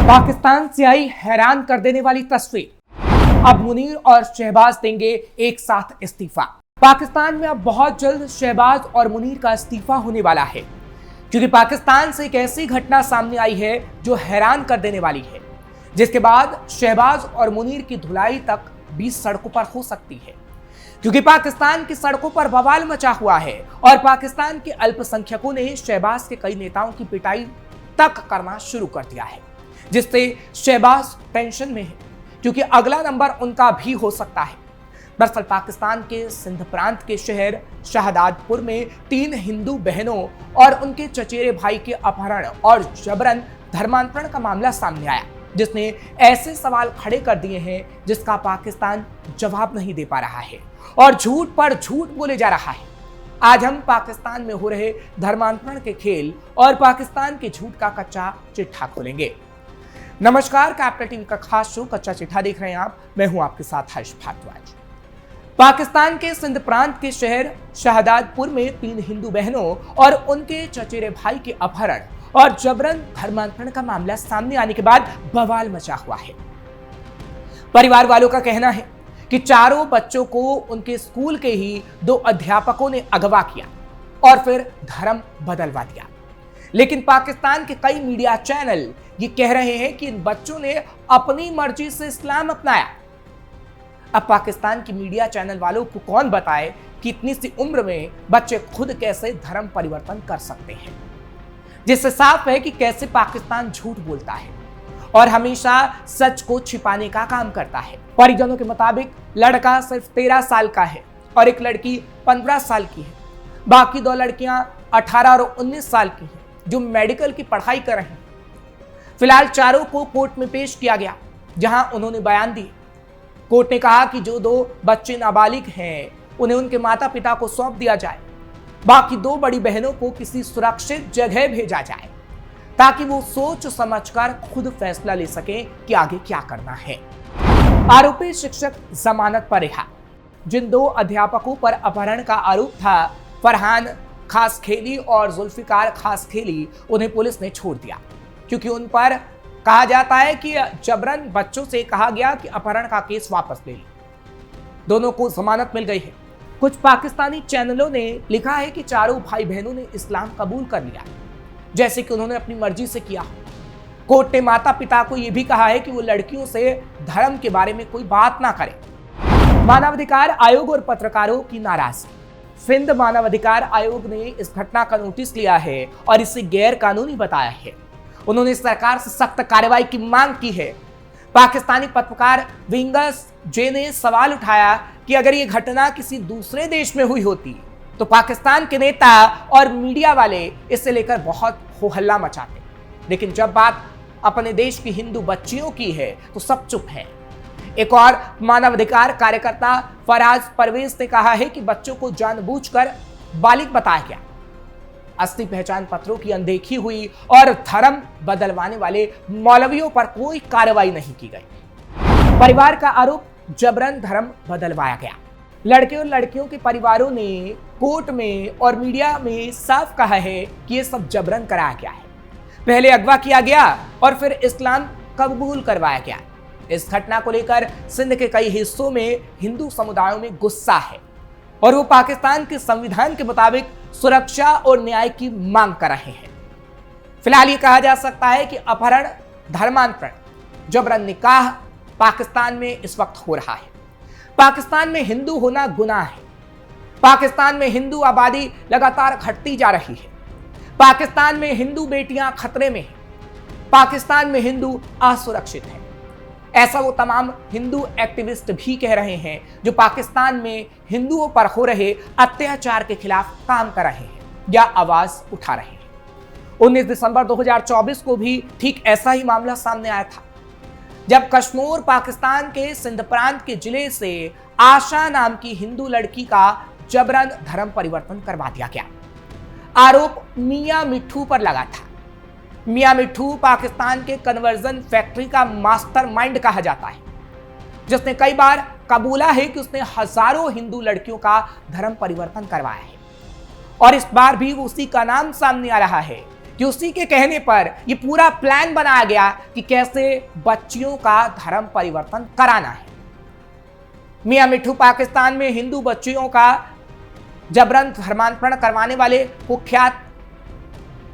पाकिस्तान से आई हैरान कर देने वाली तस्वीर। अब मुनीर और शहबाज देंगे एक साथ इस्तीफा। पाकिस्तान में अब बहुत जल्द शहबाज और मुनीर का इस्तीफा होने वाला है, क्योंकि पाकिस्तान से एक ऐसी घटना सामने आई है जो हैरान कर देने वाली है, जिसके बाद शहबाज और मुनीर की धुलाई तक 20 सड़कों पर हो सकती है। क्योंकि पाकिस्तान की सड़कों पर बवाल मचा हुआ है और पाकिस्तान के अल्पसंख्यकों ने शहबाज के कई नेताओं की पिटाई तक करना शुरू कर दिया है, जिससे शहबाज टेंशन में है, क्योंकि अगला नंबर उनका भी हो सकता है। दरअसल पाकिस्तान के सिंध प्रांत के शहर शहदादपुर में 3 हिंदू बहनों और उनके चचेरे भाई के अपहरण और जबरन धर्मांतरण का मामला सामने आया, जिसने ऐसे सवाल खड़े कर दिए हैं जिसका पाकिस्तान जवाब नहीं दे पा रहा है और झूठ पर झूठ बोले जा रहा है। आज हम पाकिस्तान में हो रहे धर्मांतरण के खेल और पाकिस्तान के झूठ का कच्चा चिट्ठा खोलेंगे। नमस्कार, कैपिटल टीवी का खास शो कच्चा चिट्ठा देख रहे हैं आप। मैं हूं आपके साथ हर्ष भारद्वाज। पाकिस्तान के सिंध प्रांत के शहर शहदादपुर में 3 हिंदू बहनों और उनके चचेरे भाई के अपहरण और जबरन धर्मांतरण का मामला सामने आने के बाद बवाल मचा हुआ है। परिवार वालों का कहना है कि चारों बच्चों को उनके स्कूल के ही 2 अध्यापकों ने अगवा किया और फिर धर्म बदलवा दिया। लेकिन पाकिस्तान के कई मीडिया चैनल ये कह रहे हैं कि इन बच्चों ने अपनी मर्जी से इस्लाम अपनाया। अब पाकिस्तान की मीडिया चैनल वालों को कौन बताए कि इतनी सी उम्र में बच्चे खुद कैसे धर्म परिवर्तन कर सकते हैं, जिससे साफ है कि कैसे पाकिस्तान झूठ बोलता है और हमेशा सच को छिपाने का काम करता है। परिजनों के मुताबिक लड़का सिर्फ 13 साल का है और एक लड़की 15 साल की है। बाकी 2 लड़कियां 18 और 19 साल की हैं, जो मेडिकल की पढ़ाई कर रही हैं। फिलहाल चारों को कोर्ट में पेश किया गया, जहां उन्होंने बयान दिए। कोर्ट ने कहा कि जो 2 बच्चे नाबालिग हैं उन्हें उनके माता पिता को सौंप दिया जाए। बाकी 2 बड़ी बहनों को किसी सुरक्षित जगह भेजा जाए ताकि वो सोच समझकर खुद फैसला ले सकें कि आगे क्या करना है। आरोपी शिक्षक जमानत पर रिहा। जिन 2 अध्यापकों पर अपहरण का आरोप था, फरहान खासखेली और जुल्फिकार खासखेली, उन्हें पुलिस ने छोड़ दिया, क्योंकि उन पर कहा जाता है कि जबरन बच्चों से कहा गया कि अपहरण का केस वापस ले लें। दोनों को जमानत मिल गई है। कुछ पाकिस्तानी चैनलों ने लिखा है कि चारों भाई बहनों ने इस्लाम कबूल कर लिया, जैसे कि उन्होंने अपनी मर्जी से किया। कोर्ट ने माता पिता को यह भी कहा है कि वो लड़कियों से धर्म के बारे में कोई बात ना करें। मानवाधिकार आयोग और पत्रकारों की नाराजगी। सिंध मानवाधिकार आयोग ने इस घटना का नोटिस लिया है और इसे गैर कानूनी बताया है। उन्होंने सरकार से सख्त कार्रवाई की मांग की है। पाकिस्तानी पत्रकार विंगस जे ने सवाल उठाया कि अगर ये घटना किसी दूसरे देश में हुई होती तो पाकिस्तान के नेता और मीडिया वाले इससे लेकर बहुत हो हल्ला मचाते, लेकिन जब बात अपने देश की हिंदू बच्चियों की है तो सब चुप है। एक और मानवाधिकार कार्यकर्ता फराज परवेज ने कहा है कि बच्चों को जानबूझकर बालिग बताया गया। असली पहचान पत्रों की अनदेखी हुई और धर्म बदलवाने वाले मौलवियों पर कोई कार्रवाई नहीं की गई। परिवार का आरोप, जबरन धर्म बदलवाया गया। लड़के और लड़कियों के परिवारों ने कोर्ट में और मीडिया में साफ कहा है कि यह सब जबरन कराया गया है। पहले अगवा किया गया और फिर इस्लाम कबूल करवाया गया। इस घटना को लेकर सिंध के कई हिस्सों में हिंदू समुदायों में गुस्सा है और वो पाकिस्तान के संविधान के मुताबिक सुरक्षा और न्याय की मांग कर रहे हैं। फिलहाल ये कहा जा सकता है कि अपहरण, धर्मांतरण, जबरन निकाह पाकिस्तान में इस वक्त हो रहा है। पाकिस्तान में हिंदू होना गुनाह है। पाकिस्तान में हिंदू आबादी लगातार घटती जा रही है। पाकिस्तान में हिंदू बेटियां खतरे में हैं। पाकिस्तान में हिंदू असुरक्षित हैं। ऐसा वो तमाम हिंदू एक्टिविस्ट भी कह रहे हैं जो पाकिस्तान में हिंदुओं पर हो रहे अत्याचार के खिलाफ काम कर रहे हैं या आवाज उठा रहे हैं। 19 दिसंबर 2024 को भी ठीक ऐसा ही मामला सामने आया था, जब कश्मीर पाकिस्तान के सिंध प्रांत के जिले से आशा नाम की हिंदू लड़की का जबरन धर्म परिवर्तन करवा दिया गया। आरोप मियां मिट्ठू पर लगा था। मियां मिट्ठू पाकिस्तान के कन्वर्जन फैक्ट्री का मास्टरमाइंड कहा जाता है, जिसने कई बार कबूला है कि उसने हजारों हिंदू लड़कियों का धर्म परिवर्तन करवाया है और इस बार भी उसी का नाम सामने आ रहा है कि उसी के कहने पर यह पूरा प्लान बनाया गया कि कैसे बच्चियों का धर्म परिवर्तन कराना है। मियां मिट्ठू पाकिस्तान में हिंदू बच्चियों का जबरन धर्मांतरण करवाने वाले कुख्यात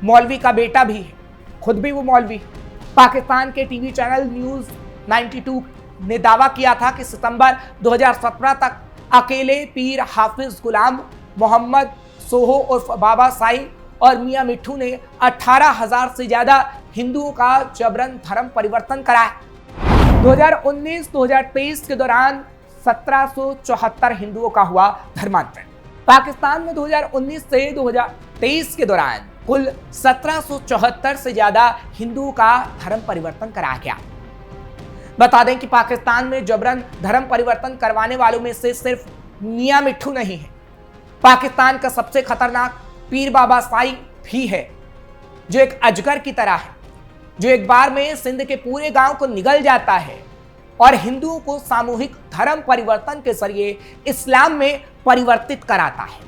मौलवी का बेटा भी है, खुद भी वो मौलवी। पाकिस्तान के टीवी चैनल न्यूज 92 ने दावा किया था कि सितंबर 2017 तक अकेले पीर हाफिज गुलाम मोहम्मद सोहो उर्फ बाबा साईं और मियां मिट्ठू ने 18,000 से ज्यादा हिंदुओं का जबरन धर्म परिवर्तन कराया। 2019-2023 के दौरान 1774 हिंदुओं का हुआ धर्मांतरण। पाकिस्तान में 2019 से 2023 के दौरान कुल 1774 से ज्यादा हिंदुओं का धर्म परिवर्तन कराया गया। बता दें कि पाकिस्तान में जबरन धर्म परिवर्तन करवाने वालों में से सिर्फ मियां मिट्ठू नहीं है। पाकिस्तान का सबसे खतरनाक पीर बाबा साईं भी है, जो एक अजगर की तरह है, जो एक बार में सिंध के पूरे गांव को निगल जाता है और हिंदुओं को सामूहिक धर्म परिवर्तन के जरिए इस्लाम में परिवर्तित कराता है।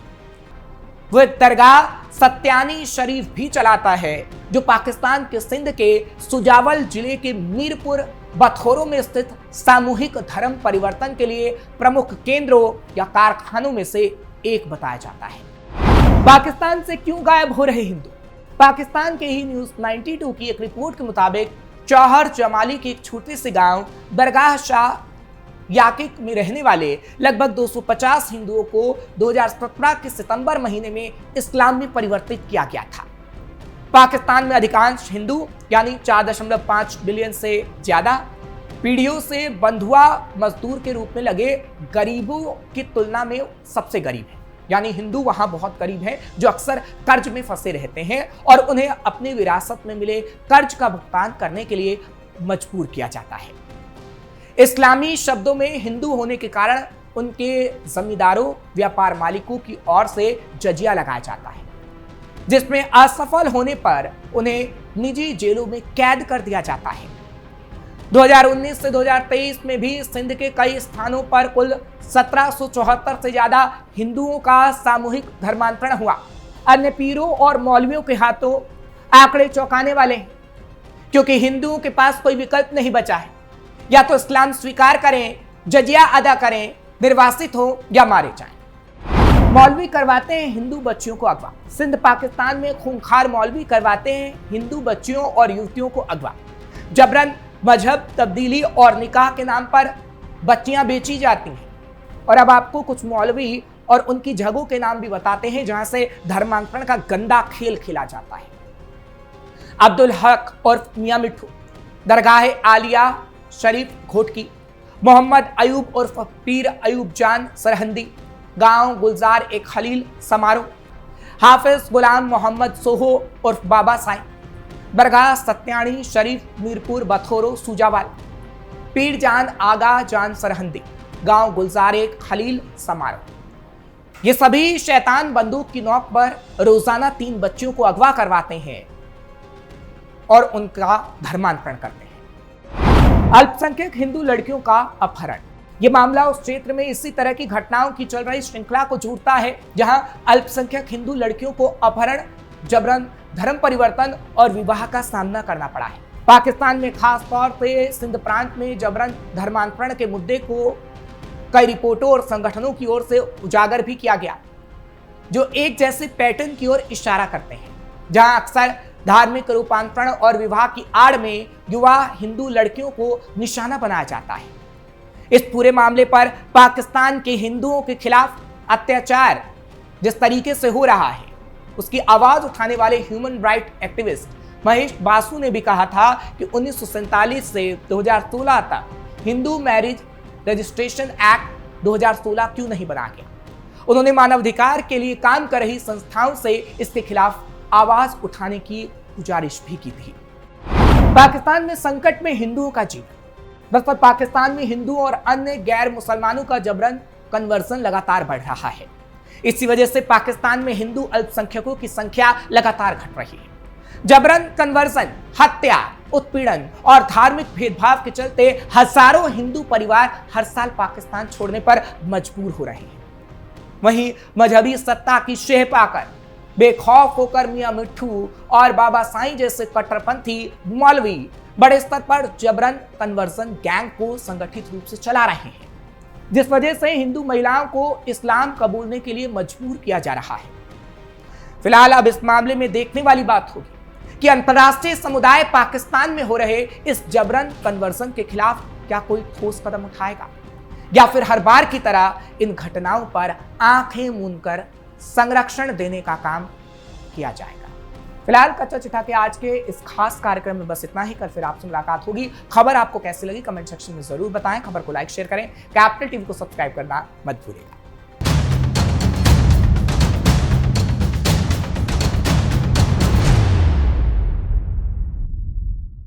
वो एक दरगाह सत्यानी शरीफ भी चलाता है, जो पाकिस्तान के सिंध के सुजावल जिले के मीरपुर बथोरों में स्थित सामूहिक धर्म परिवर्तन के लिए प्रमुख केंद्रों या कारखानों में से एक बताया जाता है। पाकिस्तान से क्यों गायब हो रहे हिंदू? पाकिस्तान के ही न्यूज 92 की एक रिपोर्ट के मुताबिक चौहर जमाली के एक छोटे से गांव दरगाह शाह याकिक में रहने वाले लगभग 250 हिंदुओं को 2017 के सितंबर महीने में इस्लाम में परिवर्तित किया गया था। पाकिस्तान में अधिकांश हिंदू यानी 4.5 बिलियन से ज्यादा पीढ़ियों से बंधुआ मजदूर के रूप में लगे गरीबों की तुलना में सबसे गरीब है। यानी हिंदू वहां बहुत गरीब हैं, जो अक्सर कर्ज में फंसे रहते हैं और उन्हें अपनी विरासत में मिले कर्ज का भुगतान करने के लिए मजबूर किया जाता है। इस्लामी शब्दों में हिंदू होने के कारण उनके जमींदारों व्यापार मालिकों की ओर से जजिया लगाया जाता है, जिसमें असफल होने पर उन्हें निजी जेलों में कैद कर दिया जाता है। 2019 से 2023 में भी सिंध के कई स्थानों पर कुल 1774 से ज्यादा हिंदुओं का सामूहिक धर्मांतरण हुआ। अन्य पीरों और मौलवियों के हाथों आंकड़े चौंकाने वाले हैं, क्योंकि हिंदुओं के पास कोई विकल्प नहीं बचा है। या तो इस्लाम स्वीकार करें, जजिया अदा करें, निर्वासित हो या मारे जाएं। मौलवी करवाते हैं हिंदू बच्चियों को अगवा। सिंध पाकिस्तान में खूंखार मौलवी करवाते हैं हिंदू बच्चियों और युवतियों को अगवा। जबरन मजहब तब्दीली और निकाह के नाम पर बच्चियां बेची जाती हैं। और अब आपको कुछ मौलवी और उनकी जगहों के नाम भी बताते हैं जहां से धर्मांतरण का गंदा खेल खेला जाता है। अब्दुल हक और मियां मिट्ठू, दरगाह आलिया शरीफ घोटकी, मोहम्मद अयूब उर्फ पीर अयूब जान सरहंदी, गांव गुलजार एक खलील समारोह, हाफिज गुलाम मोहम्मद सोहो उर्फ बाबा साईं, दरगाह सत्यानी शरीफ मीरपुर बथोरो सुजावाल, पीर जान आगा जान सरहंदी, गांव गुलजार एक खलील समारोह। ये सभी शैतान बंदूक की नोक पर रोजाना 3 बच्चियों को अगवा करवाते हैं और उनका धर्मांतरण करते हैं। अल्पसंख्यक हिंदू लड़कियों का अपहरण। यह मामला उस क्षेत्र में इसी तरह की घटनाओं की चल रही श्रृंखला को जोड़ता है जहां अल्पसंख्यक हिंदू लड़कियों को अपहरण, जबरन धर्म परिवर्तन और विवाह का सामना करना पड़ा है। पाकिस्तान में खास तौर पे सिंध प्रांत में जबरन धर्मांतरण के मुद्दे को कई रिपोर्टों और संगठनों की ओर से उजागर भी किया गया, जो एक जैसे पैटर्न की ओर इशारा करते हैं, जहां अक्सर धार्मिक रूपांतरण और विवाह की आड़ में युवा हिंदू लड़कियों को निशाना बनाया जाता है। इस पूरे मामले पर पाकिस्तान के हिंदुओं के खिलाफ अत्याचार जिस तरीके से हो रहा है, उसकी आवाज उठाने वाले human right activist Mahesh Basu ने भी कहा था कि 1947 से 2016 तक हिंदू मैरिज रजिस्ट्रेशन एक्ट 2016 क्यों नहीं बना गया। उन्होंने मानवाधिकार के लिए काम कर रही संस्थाओं से इसके खिलाफ आवाज उठाने की गुजारिश भी की थी। पाकिस्तान में संकट में हिंदुओं का जीवन। दरअसल पाकिस्तान में हिंदुओं और अन्य गैर मुसलमानों का जबरन कन्वर्जन लगातार बढ़ रहा है। इसी वजह से पाकिस्तान में हिंदू अल्पसंख्यकों की संख्या लगातार घट रही है। जबरन कन्वर्जन, हत्या, उत्पीड़न और धार्मिक भेदभाव के चलते हजारों हिंदू परिवार हर साल पाकिस्तान छोड़ने पर मजबूर हो रहे हैं। वहीं मजहबी सत्ता की शेह पाकर बेखौफ होकर मियां मिट्ठू और बाबा साईं जैसे कट्टरपंथी मौलवी बड़े स्तर पर जबरन कन्वर्जन गैंग को संगठित रूप से चला रहे हैं, जिस वजह से हिंदू महिलाओं को इस्लाम कबूलने के लिए मजबूर किया जा रहा है। फिलहाल अब इस मामले में देखने वाली बात होगी कि अंतर्राष्ट्रीय समुदाय पाकिस्तान में हो रहे इस जबरन कन्वर्जन के खिलाफ क्या कोई ठोस कदम उठाएगा या फिर हर बार की तरह इन घटनाओं पर आंखें मूंदकर संरक्षण देने का काम किया जाएगा। फिलहाल कच्चा चिट्ठा के आज के इस खास कार्यक्रम में बस इतना ही। कल फिर आपसे मुलाकात होगी। खबर आपको कैसी लगी कमेंट सेक्शन में जरूर बताएं। खबर को लाइक शेयर करें। कैपिटल टीवी को सब्सक्राइब करना मत भूलिएगा।